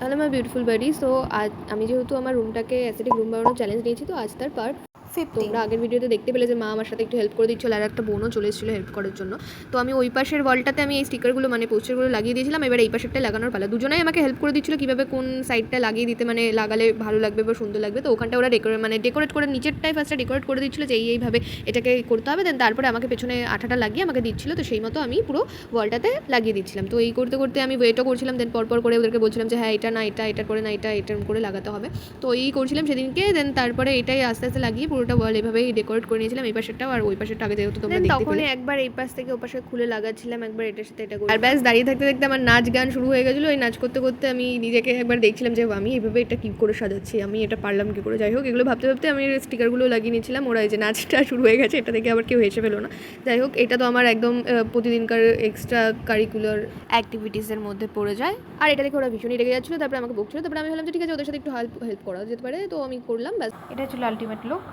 Hello my beautiful buddy. So আজ আমি যেহেতু আমার রুমটাকে অ্যাসথেটিক রুম বানানোর চ্যালেঞ্জ নিয়েছি, তো আজ তার পার্ট 15। তোমরা আগের ভিডিওতে দেখতে পেলে যে মা আমার সাথে একটু হেল্প করে দিচ্ছিল, আর একটা বোনও চলে এসেছিলো হেল্প করার জন্য। তো আমি ওই পাশের ওয়ালটাতে আমি এই স্টিকারগুলো মানে পোস্টারগুলো লাগিয়ে দিয়েছিলাম। এবার এই পাশেরটা লাগানোর পালা। দুজনেই আমাকে হেল্প করে দিচ্ছিলো কীভাবে কোন সাইডটা লাগিয়ে দিতে, মানে লাগালে ভালো লাগবে বা সুন্দর লাগবে। তো ওখানটা ওরা ডেকোরেট করে নিচেরটাই ফার্স্টে ডেকোরেট করে দিচ্ছিলো যে এইভাবে এটাকে করতে হবে। দেন তারপরে আমাকে পেছনে আঠাটা লাগিয়ে আমাকে দিচ্ছিলো। তো সেই মতো আমি পুরো ওয়ালটাতে লাগিয়ে দিচ্ছিলাম। তো এই করতে করতে আমি ওয়েটও করছিলাম। দেন পরপর করে ওদেরকে বলছিলাম যে হ্যাঁ এটা না এটা, এটার করে না এটা, এটার করে লাগাতে হবে। তো এই করছিলাম সেদিনকে। দেন তারপরে এটাই আস্তে আস্তে লাগিয়ে পুরোটা ওয়াল এভাবেই ডেকোরেট করে নিয়েছিলাম, এই পাশেরটাও আর ওই পাশেরটা আগে যেহেতু তোমরা দেখতে পেলে। একবার এই পাশ থেকে ও পাশে খুলে লাগাচ্ছিলাম, একবার এটার সাথে এটা আর ব্যাস দাঁড়িয়ে থাকতে থাকতে আমার নাচ গান শুরু হয়ে গেছিলো। এই নাচ করতে করতে আমি নিজেকে একবার দেখছিলাম যে আমি এইভাবে এটা কী করে সাজাচ্ছি, আমি এটা পারলাম কী করে। যাই হোক, এগুলো ভাবতে ভাবতে আমি স্টিকারগুলো লাগিয়ে নিয়েছিলাম। ওরা এই যে নাচটা শুরু হয়ে গেছে, এটা দেখে আবার কেউ হেসে ফেলো না। যাই হোক, এটা তো আমার একদম প্রতিদিনকার এক্সট্রা কারিকুলার অ্যাক্টিভিটিসের মধ্যে পড়ে যায়। আর এটা দেখে ওরা ভীষণই রেগে যাচ্ছিলো, তারপরে আমাকে বকছিলো। তারপরে আমি ভাবলাম যে ঠিক আছে, ওদের সাথে একটু হেল্প করা যেতে পারে। তো আমি করলাম, ব্যাস এটা ছিল আলটিমেট লুক।